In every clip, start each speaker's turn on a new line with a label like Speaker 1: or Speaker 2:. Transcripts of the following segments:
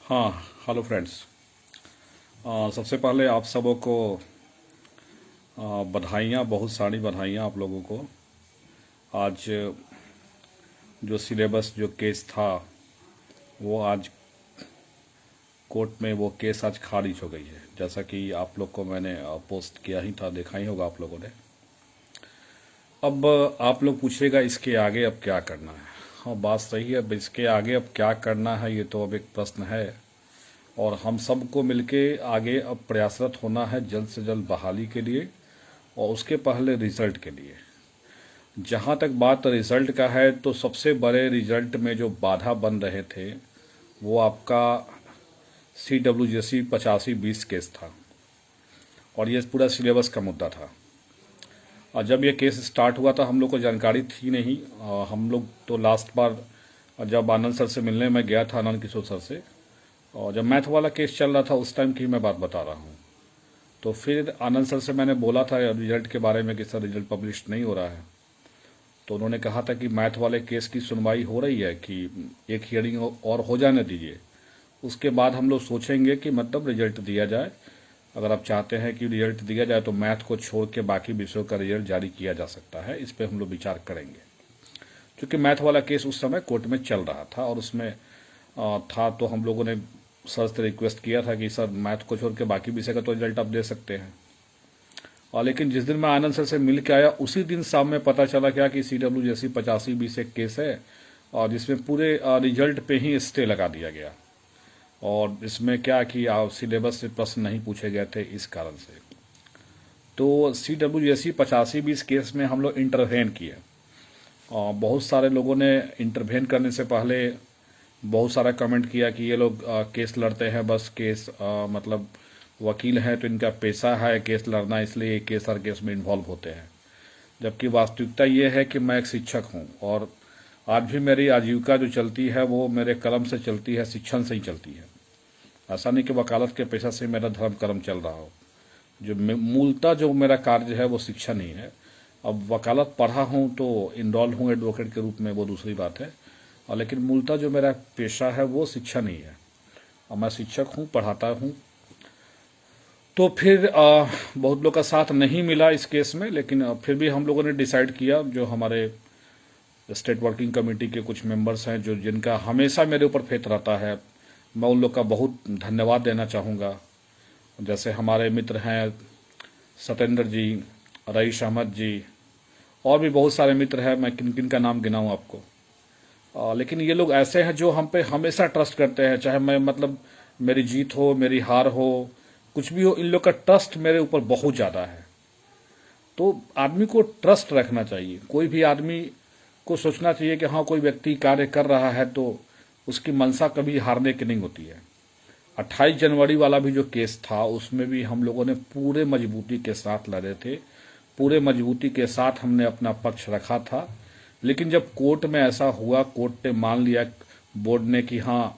Speaker 1: हाँ। Hello friends. सबसे पहले आप सबों को बधाइयाँ, बहुत सारी बधाइयाँ आप लोगों को। आज जो सिलेबस जो केस था वो आज कोर्ट में वो केस आज खारिज हो गई है, जैसा कि आप लोग को मैंने पोस्ट किया ही था, देखा ही होगा आप लोगों ने। अब आप लोग पूछेगा इसके आगे अब क्या करना है। हाँ, बात सही है। अब इसके आगे अब क्या करना है ये तो अब एक प्रश्न है, और हम सबको मिलके आगे अब प्रयासरत होना है जल्द से जल्द बहाली के लिए, और उसके पहले रिजल्ट के लिए। जहाँ तक बात रिजल्ट का है तो सबसे बड़े रिजल्ट में जो बाधा बन रहे थे वो आपका CWJC 85-20 केस था, और ये पूरा सिलेबस का मुद्दा था। और जब ये केस स्टार्ट हुआ था हम लोग को जानकारी थी नहीं। हम लोग तो लास्ट बार जब आनंद सर से मिलने में गया था, आनंद किशोर सर से, और जब मैथ वाला केस चल रहा था उस टाइम की मैं बात बता रहा हूँ। तो फिर आनंद सर से मैंने बोला था रिजल्ट के बारे में कि सर रिजल्ट पब्लिश नहीं हो रहा है। तो उन्होंने कहा था कि मैथ वाले केस की सुनवाई हो रही है, कि एक हियरिंग और हो जाने दीजिए, उसके बाद हम लोग सोचेंगे कि मतलब रिजल्ट दिया जाए। अगर आप चाहते हैं कि रिजल्ट दिया जाए तो मैथ को छोड़ के बाकी विषयों का रिजल्ट जारी किया जा सकता है, इस पर हम लोग विचार करेंगे। क्योंकि मैथ वाला केस उस समय कोर्ट में चल रहा था और उसमें था, तो हम लोगों ने सर से रिक्वेस्ट किया था कि सर मैथ को छोड़ के बाकी विषय का तो रिजल्ट आप दे सकते हैं। और लेकिन जिस दिन मैं आनंद सर से मिल के आया उसी दिन शाम में पता चला क्या कि CWJC 85-20 एक केस है, और जिसमें पूरे रिजल्ट पे ही स्टे लगा दिया गया। और इसमें क्या कि सिलेबस से प्रश्न नहीं पूछे गए थे, इस कारण से। तो CWJC 85-20 केस में हम लोग इंटरवेन किए, और बहुत सारे लोगों ने इंटरवेन करने से पहले बहुत सारा कमेंट किया कि ये लोग केस लड़ते हैं, बस केस मतलब वकील हैं तो इनका पेशा है केस लड़ना, इसलिए केस हर केस में इन्वॉल्व होते हैं। जबकि वास्तविकता ये है कि मैं एक शिक्षक हूँ, और आज भी मेरी आजीविका जो चलती है वो मेरे कलम से चलती है, शिक्षण से ही चलती है। ऐसा नहीं कि वकालत के पेशा से मेरा धर्म कर्म चल रहा हो। जो मूलतः जो मेरा कार्य है वो शिक्षण ही है। अब वकालत पढ़ा हूँ तो इनरोल हूँ एडवोकेट के रूप में, वो दूसरी बात है, और लेकिन मूलतः जो मेरा पेशा है वो शिक्षण ही है, और मैं शिक्षक हूँ, पढ़ाता हूँ। तो फिर बहुत लोग का साथ नहीं मिला इस केस में, लेकिन फिर भी हम लोगों ने डिसाइड किया, जो हमारे स्टेट वर्किंग कमेटी के कुछ मेंबर्स हैं जो जिनका हमेशा मेरे ऊपर फेथ रहता है, मैं उन लोग का बहुत धन्यवाद देना चाहूँगा। जैसे हमारे मित्र हैं सत्येंद्र जी, रईस अहमद जी, और भी बहुत सारे मित्र हैं, मैं किन किन का नाम गिनाऊँ आपको। लेकिन ये लोग ऐसे हैं जो हम पे हमेशा ट्रस्ट करते हैं, चाहे मैं मतलब मेरी जीत हो, मेरी हार हो, कुछ भी हो, इन लोग का ट्रस्ट मेरे ऊपर बहुत ज़्यादा है। तो आदमी को ट्रस्ट रखना चाहिए। कोई भी आदमी को सोचना चाहिए कि हाँ, कोई व्यक्ति कार्य कर रहा है तो उसकी मंशा कभी हारने की नहीं होती है। 28 जनवरी वाला भी जो केस था उसमें भी हम लोगों ने पूरे मजबूती के साथ लड़े थे, पूरे मजबूती के साथ हमने अपना पक्ष रखा था। लेकिन जब कोर्ट में ऐसा हुआ, कोर्ट ने मान लिया बोर्ड ने कि हाँ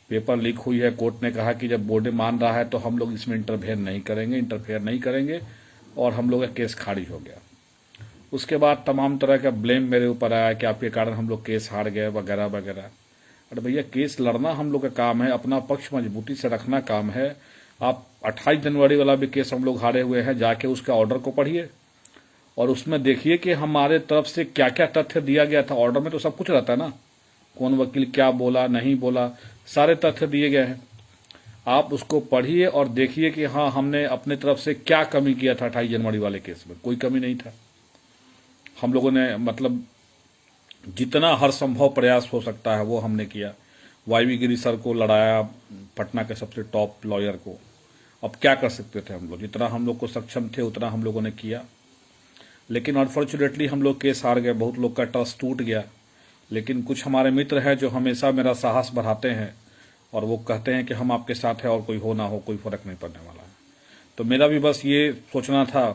Speaker 1: पेपर लीक हुई है, कोर्ट ने कहा कि जब बोर्ड मान रहा है तो हम लोग इसमें इंटरफेयर नहीं करेंगे, और हम लोग का केस खारिज हो गया। उसके बाद तमाम तरह का ब्लेम मेरे ऊपर आया कि आपके कारण हम लोग केस हार गए वगैरह वगैरह। अरे भैया, केस लड़ना हम लोग का काम है, अपना पक्ष मजबूती से रखना काम है। आप 28 जनवरी वाला भी केस हम लोग हारे हुए हैं, जाके उसका ऑर्डर को पढ़िए और उसमें देखिए कि हमारे तरफ से क्या क्या तथ्य दिया गया था। ऑर्डर में तो सब कुछ रहता है ना, कौन वकील क्या बोला नहीं बोला, सारे तथ्य दिए गए हैं। आप उसको पढ़िए और देखिए कि हाँ, हमने अपने तरफ से क्या कमी किया था 28 जनवरी वाले केस में। कोई कमी नहीं था। हम लोगों ने मतलब जितना हर संभव प्रयास हो सकता है वो हमने किया। YV गिरी सर को लड़ाया, पटना के सबसे टॉप लॉयर को। अब क्या कर सकते थे हम लोग, जितना हम लोग को सक्षम थे उतना हम लोगों ने किया। लेकिन अनफॉर्चुनेटली हम लोग केस हार गए, बहुत लोग का ट्रस्ट टूट गया। लेकिन कुछ हमारे मित्र हैं जो हमेशा मेरा साहस बढ़ाते हैं, और वो कहते हैं कि हम आपके साथ हैं और कोई हो ना हो कोई फर्क नहीं पड़ने वाला है। तो मेरा भी बस ये सोचना था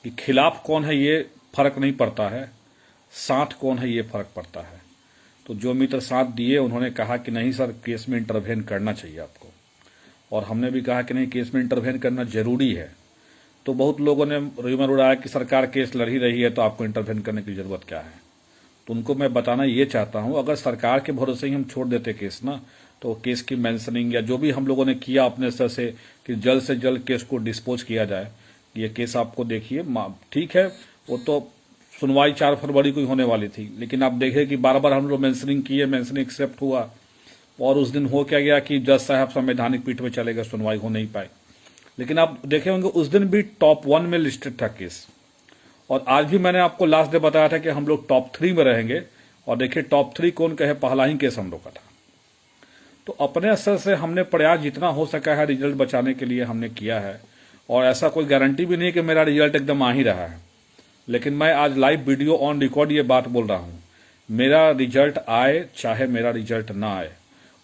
Speaker 1: कि खिलाफ कौन है ये फर्क नहीं पड़ता है, साथ कौन है ये फर्क पड़ता है। तो जो मित्र साथ दिए उन्होंने कहा कि नहीं सर, केस में इंटरवेन करना चाहिए आपको, और हमने भी कहा कि नहीं, केस में इंटरवेन करना जरूरी है। तो बहुत लोगों ने रूमर उड़ाया कि सरकार केस लड़ ही रही है तो आपको इंटरवेन करने की जरूरत क्या है। तो उनको मैं बताना ये चाहता हूं, अगर सरकार के भरोसे ही हम छोड़ देते केस ना, तो केस की मेंशनिंग या जो भी हम लोगों ने किया अपने स्तर से कि जल्द से जल्द केस को डिस्पोज किया जाए। ये केस आपको देखिए, ठीक है, वो तो सुनवाई 4 फरवरी को ही होने वाली थी, लेकिन आप देखें कि बार बार हम लोग मेंशनिंग किए, मेंशनिंग एक्सेप्ट हुआ, और उस दिन हो क्या गया कि जज साहब संवैधानिक पीठ में चले गए, सुनवाई हो नहीं पाई। लेकिन आप देखे होंगे उस दिन भी टॉप 1 में लिस्टेड था केस, और आज भी मैंने आपको लास्ट डे बताया था कि हम लोग टॉप 3 में रहेंगे, और देखिए टॉप 3 कौन कहे, पहला ही केस हम लोग का था। तो अपने असर से हमने प्रयास जितना हो सका है रिजल्ट बचाने के लिए हमने किया है, और ऐसा कोई गारंटी भी नहीं कि मेरा रिजल्ट एकदम आ ही रहा है, लेकिन मैं आज लाइव वीडियो ऑन रिकॉर्ड ये बात बोल रहा हूं, मेरा रिजल्ट आए चाहे मेरा रिजल्ट ना आए,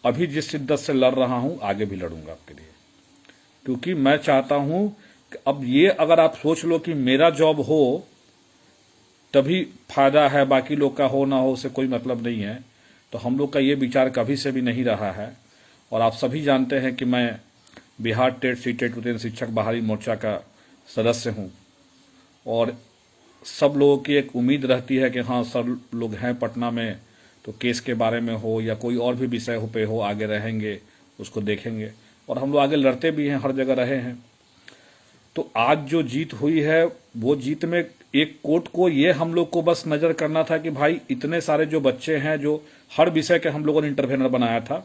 Speaker 1: अभी जिस शिद्दत से लड़ रहा हूं आगे भी लड़ूंगा आपके लिए, क्योंकि मैं चाहता हूं कि अब ये अगर आप सोच लो कि मेरा जॉब हो तभी फायदा है, बाकी लोग का हो ना हो उससे कोई मतलब नहीं है, तो हम लोग का ये विचार कभी से भी नहीं रहा है। और आप सभी जानते हैं कि मैं बिहार टेट सीटेट उद्यन शिक्षक बाहरी मोर्चा का सदस्य हूं, और सब लोगों की एक उम्मीद रहती है कि हाँ सर लोग हैं पटना में, तो केस के बारे में हो या कोई और भी विषय हो पे हो आगे रहेंगे, उसको देखेंगे, और हम लोग आगे लड़ते भी हैं, हर जगह रहे हैं। तो आज जो जीत हुई है वो जीत में एक कोर्ट को ये हम लोग को बस नजर करना था कि भाई इतने सारे जो बच्चे हैं जो हर विषय के हम लोगों ने इंटरवेनर बनाया था,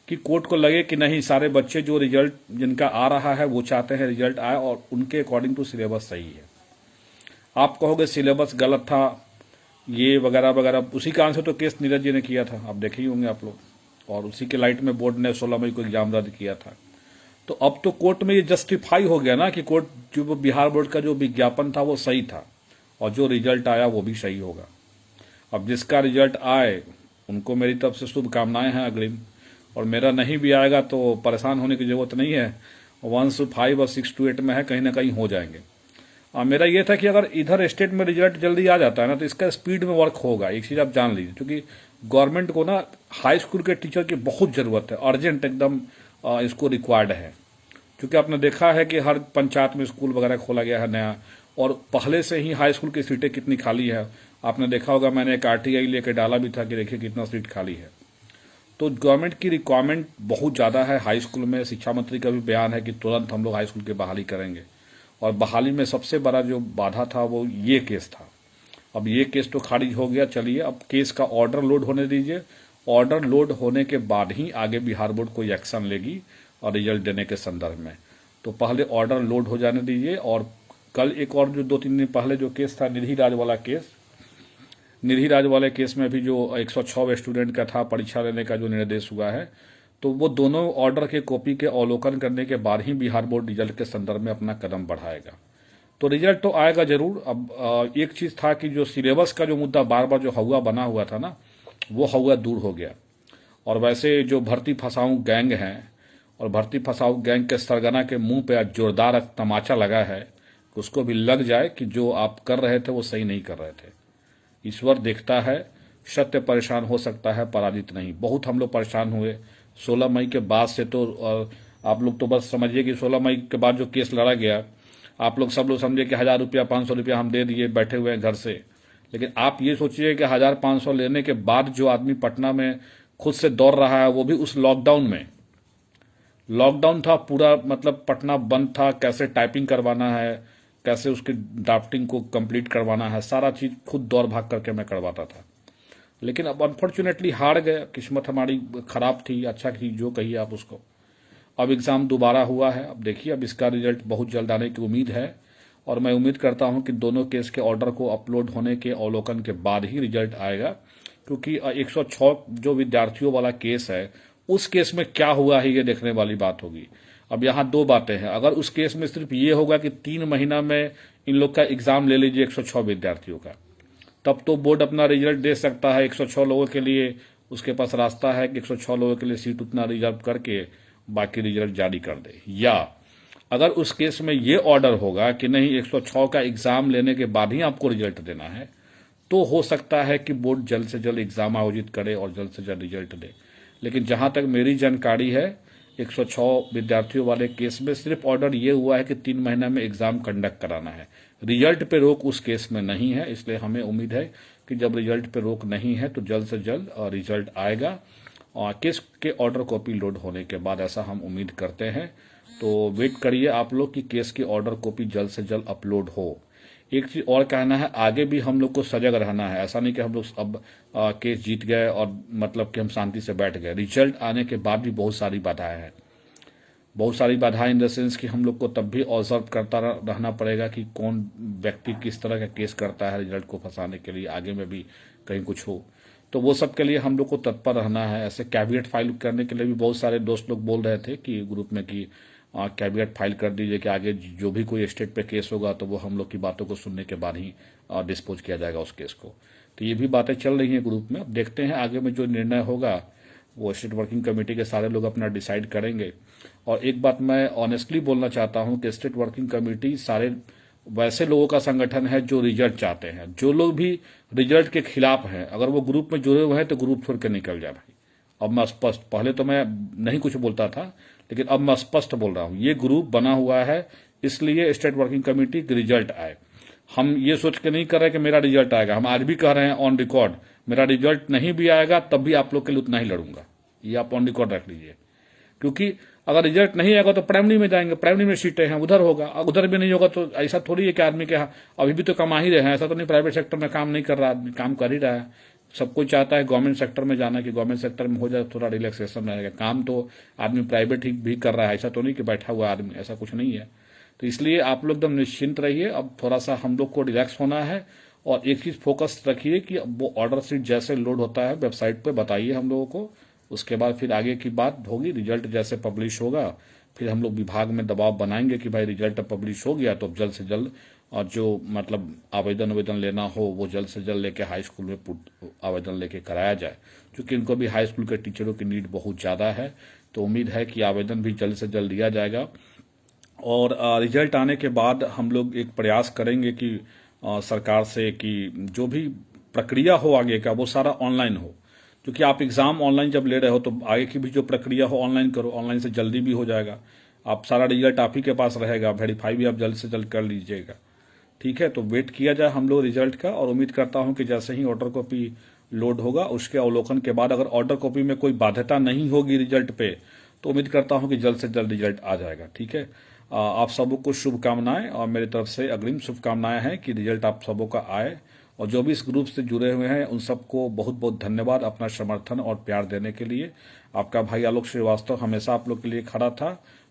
Speaker 1: कि कोर्ट को लगे कि नहीं सारे बच्चे जो रिजल्ट जिनका आ रहा है वो चाहते हैं रिजल्ट आए और उनके अकॉर्डिंग टू सिलेबस सही है। आप कहोगे सिलेबस गलत था ये वगैरह वगैरह, उसी कारण से तो केस नीरज जी ने किया था, आप देखे ही होंगे आप लोग, और उसी के लाइट में बोर्ड ने 16 मई को एग्जाम रद्द किया था। तो अब तो कोर्ट में ये जस्टिफाई हो गया ना कि कोर्ट जो बिहार बोर्ड का जो विज्ञापन था वो सही था, और जो रिजल्ट आया वो भी सही होगा। अब जिसका रिजल्ट आए उनको मेरी तरफ से शुभकामनाएं हैं अग्रिम, और मेरा नहीं भी आएगा तो परेशान होने की जरूरत नहीं है, 1 से 5 और 6 to 8 में है, कहीं ना कहीं हो जाएंगे। मेरा ये था कि अगर इधर स्टेट में रिजल्ट जल्दी आ जाता है ना तो इसका स्पीड में वर्क होगा, एक चीज आप जान लीजिए, क्योंकि गवर्नमेंट को ना हाई स्कूल के टीचर की बहुत जरूरत है, अर्जेंट एकदम इसको रिक्वायर्ड है, क्योंकि आपने देखा है कि हर पंचायत में स्कूल वगैरह खोला गया है नया, और पहले से ही हाई स्कूल की सीटें कितनी खाली है आपने देखा होगा, मैंने एक RTI लेकर डाला भी था कि देखिए कितना सीट खाली है। तो गवर्नमेंट की रिक्वायरमेंट बहुत ज़्यादा है हाई स्कूल में। शिक्षा मंत्री का भी बयान है कि तुरंत हम लोग हाई स्कूल की बहाली करेंगे, और बहाली में सबसे बड़ा जो बाधा था वो ये केस था। अब ये केस तो खारिज हो गया, चलिए अब केस का ऑर्डर लोड होने दीजिए, ऑर्डर लोड होने के बाद ही आगे बिहार बोर्ड कोई एक्शन लेगी और रिजल्ट देने के संदर्भ में। तो पहले ऑर्डर लोड हो जाने दीजिए। और कल एक और जो 2-3 दिन पहले जो केस था निधि राज वाला केस, निधि राज वाले केस में भी जो 106 स्टूडेंट का था परीक्षा लेने का जो निर्देश हुआ है, तो वो दोनों ऑर्डर के कॉपी के अवलोकन करने के बाद ही बिहार बोर्ड रिजल्ट के संदर्भ में अपना कदम बढ़ाएगा। तो रिजल्ट तो आएगा जरूर। अब एक चीज था कि जो सिलेबस का जो मुद्दा बार बार जो हवा बना हुआ था ना, वो हवा दूर हो गया। और वैसे जो भर्ती फसाऊ गैंग हैं, और भर्ती फसाऊ गैंग के सरगना के मुंह पे आज जोरदार तमाचा लगा है कि उसको भी लग जाए कि जो आप कर रहे थे वो सही नहीं कर रहे थे। ईश्वर देखता है, सत्य परेशान हो सकता है, पराजित नहीं। बहुत हम लोग परेशान हुए 16 मई के बाद से। तो आप लोग तो बस समझिए कि 16 मई के बाद जो केस लड़ा गया, आप लोग सब लोग समझे कि 1000 रुपया 500 रुपया हम दे दिए, बैठे हुए हैं घर से। लेकिन आप ये सोचिए कि 1500 लेने के बाद जो आदमी पटना में खुद से दौड़ रहा है, वो भी उस लॉकडाउन में। लॉकडाउन था पूरा, मतलब पटना बंद था, कैसे टाइपिंग करवाना है, कैसे उसकी ड्राफ्टिंग को कंप्लीट करवाना है, सारा चीज खुद दौड़ भाग करके मैं करवाता था। लेकिन अब अनफॉर्चुनेटली हार गए, किस्मत हमारी खराब थी, अच्छा थी, जो कहिए आप उसको। अब एग्जाम दोबारा हुआ है, अब देखिए अब इसका रिजल्ट बहुत जल्द आने की उम्मीद है। और मैं उम्मीद करता हूं कि दोनों केस के ऑर्डर को अपलोड होने के अवलोकन के बाद ही रिजल्ट आएगा, क्योंकि 106 जो विद्यार्थियों वाला केस है, उस केस में क्या हुआ है ये देखने वाली बात होगी। अब यहाँ 2 बातें हैं। अगर उस केस में सिर्फ ये होगा कि 3 महीना में इन लोग का एग्जाम ले लीजिए 106 विद्यार्थियों का, तब तो बोर्ड अपना रिजल्ट दे सकता है 106 लोगों के लिए। उसके पास रास्ता है कि 106 लोगों के लिए सीट उतना रिजर्व करके बाकी रिजल्ट जारी कर दे। या अगर उस केस में ये ऑर्डर होगा कि नहीं 106 का एग्जाम लेने के बाद ही आपको रिजल्ट देना है, तो हो सकता है कि बोर्ड जल्द से जल्द एग्जाम आयोजित करे और जल्द से जल्द रिजल्ट दे। लेकिन जहां तक मेरी जानकारी है, 106 विद्यार्थियों वाले केस में सिर्फ ऑर्डर ये हुआ है कि 3 महीना में एग्जाम कंडक्ट कराना है। रिजल्ट पे रोक उस केस में नहीं है, इसलिए हमें उम्मीद है कि जब रिजल्ट पे रोक नहीं है तो जल्द से जल्द रिजल्ट आएगा केस के ऑर्डर कॉपी लोड होने के बाद, ऐसा हम उम्मीद करते हैं। तो वेट करिए आप लोग कि केस की ऑर्डर कॉपी जल्द से जल्द अपलोड हो। एक चीज और कहना है, आगे भी हम लोग को सजग रहना है। ऐसा नहीं कि हम लोग अब केस जीत गए और मतलब कि हम शांति से बैठ गए। रिजल्ट आने के बाद भी बहुत सारी बाधाएं हैं, बहुत सारी बाधाएं इन द सेंस कि हम लोग को तब भी ऑब्जर्व करता रहना पड़ेगा कि कौन व्यक्ति किस तरह का केस करता है रिजल्ट को फंसाने के लिए, आगे में भी कहीं कुछ हो। तो वो सब के लिए हम लोग को तत्पर रहना है। ऐसे कैविएट फाइल करने के लिए भी बहुत सारे दोस्त लोग बोल रहे थे कि ग्रुप में कि कैविएट फाइल कर दीजिए कि आगे जो भी कोई स्टेट पे केस होगा तो वो हम लोग की बातों को सुनने के बाद ही डिस्पोज किया जाएगा उस केस को। तो ये भी बातें चल रही हैं ग्रुप में। अब देखते हैं आगे में जो निर्णय होगा वो स्टेट वर्किंग कमेटी के सारे लोग अपना डिसाइड करेंगे। और एक बात मैं ऑनेस्टली बोलना चाहता हूं कि स्टेट वर्किंग कमेटी सारे वैसे लोगों का संगठन है जो रिजल्ट चाहते हैं। जो लोग भी रिजल्ट के खिलाफ हैं, अगर वो ग्रुप में जुड़े हुए हैं तो ग्रुप छोड़ के निकल जाए भाई। अब मैं स्पष्ट, पहले तो मैं नहीं कुछ बोलता था, लेकिन अब मैं स्पष्ट बोल रहा हूं, ये ग्रुप बना हुआ है इसलिए स्टेट वर्किंग कमेटी के रिजल्ट आए। हम ये सोच के नहीं कर रहे कि मेरा रिजल्ट आएगा। हम आज भी कह रहे हैं ऑन रिकॉर्ड, मेरा रिजल्ट नहीं भी आएगा तब भी आप लोग के लिए उतना ही लड़ूंगा। ये आप ऑन रिकॉर्ड रख लीजिए, क्योंकि अगर रिजल्ट नहीं आएगा तो प्राइमरी में जाएंगे, प्राइमरी में सीटें हैं, उधर होगा। उधर भी नहीं होगा तो ऐसा थोड़ी है कि आदमी के अभी भी तो कमा ही रहे हैं। ऐसा तो नहीं प्राइवेट सेक्टर में काम नहीं कर रहा, आदमी काम कर ही रहा है। सब कोई चाहता है गवर्नमेंट सेक्टर में जाना, कि गवर्नमेंट सेक्टर में हो जाए थोड़ा रिलैक्सेशन रहेगा। काम तो आदमी प्राइवेट ही भी कर रहा है, ऐसा तो नहीं कि बैठा हुआ आदमी, ऐसा कुछ नहीं है। तो इसलिए आप लोग एकदम निश्चिंत रहिए। अब थोड़ा सा हम लोग को रिलैक्स होना है और एक चीज फोकस रखिए कि वो ऑर्डर शीट जैसे लोड होता है वेबसाइट पे बताइए हम लोगों को। उसके बाद फिर आगे की बात होगी, रिजल्ट जैसे पब्लिश होगा फिर हम लोग विभाग में दबाव बनाएंगे कि भाई रिजल्ट पब्लिश हो गया तो जल्द से जल्द, और जो मतलब आवेदन लेना हो वो जल्द से जल्द लेके हाई स्कूल में आवेदन लेके कराया जाए, क्योंकि इनको भी हाई स्कूल के टीचरों की नीड बहुत ज़्यादा है। तो उम्मीद है कि आवेदन भी जल्द से जल्द दिया जाएगा। और रिजल्ट आने के बाद हम लोग एक प्रयास करेंगे कि सरकार से कि जो भी प्रक्रिया हो आगे का वो सारा ऑनलाइन हो, क्योंकि आप एग्जाम ऑनलाइन जब ले रहे हो तो आगे की भी जो प्रक्रिया हो ऑनलाइन करो। ऑनलाइन से जल्दी भी हो जाएगा, आप सारा रिजल्ट आप ही के पास रहेगा, वेरीफाई भी आप जल्द से जल्द कर लीजिएगा। ठीक है, तो वेट किया जाए हम लोग रिजल्ट का। और उम्मीद करता हूं कि जैसे ही ऑर्डर कॉपी लोड होगा उसके अवलोकन के बाद अगर ऑर्डर कॉपी में कोई बाध्यता नहीं होगी रिजल्ट पे तो उम्मीद करता हूं कि जल्द से जल्द रिजल्ट आ जाएगा। ठीक है, आप सबों को शुभकामनाएं और मेरी तरफ से अग्रिम शुभकामनाएं हैं कि रिजल्ट आप सबों का आए। और जो भी इस ग्रुप से जुड़े हुए हैं उन सबको बहुत बहुत धन्यवाद अपना समर्थन और प्यार देने के लिए। आपका भाई आलोक श्रीवास्तव हमेशा आप लोग के लिए खड़ा था,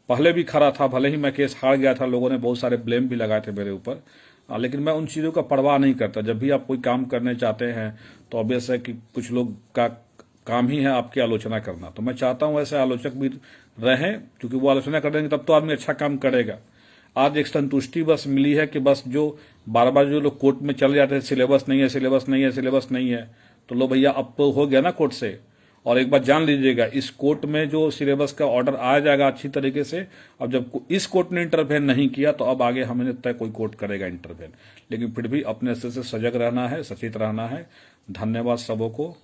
Speaker 1: पहले भी खड़ा था। भले ही मैं केस हार गया था, लोगों ने बहुत सारे ब्लेम भी लगाए थे मेरे ऊपर, लेकिन मैं उन चीज़ों का परवाह नहीं करता। जब भी आप कोई काम करने चाहते हैं तो ऑब्वियस है कि कुछ लोग का काम ही है आपकी आलोचना करना। तो मैं चाहता हूं ऐसे आलोचक भी रहें, क्योंकि वो आलोचना कर देंगे तब तो आदमी अच्छा काम करेगा। आज एक संतुष्टि बस मिली है कि बस जो बार बार जो लोग कोर्ट में चले जाते हैं सिलेबस नहीं है, सिलेबस नहीं है, सिलेबस नहीं है, तो लो भैया अब तो हो गया ना कोर्ट से। और एक बात जान लीजिएगा, इस कोर्ट में जो सिलेबस का ऑर्डर आ जाएगा अच्छी तरीके से। अब जब इस कोर्ट ने इंटरवेन नहीं किया तो अब आगे हमें लगता है कोई कोर्ट करेगा इंटरवेन। लेकिन फिर भी अपने से सजग रहना है, सचेत रहना है। धन्यवाद सबों को।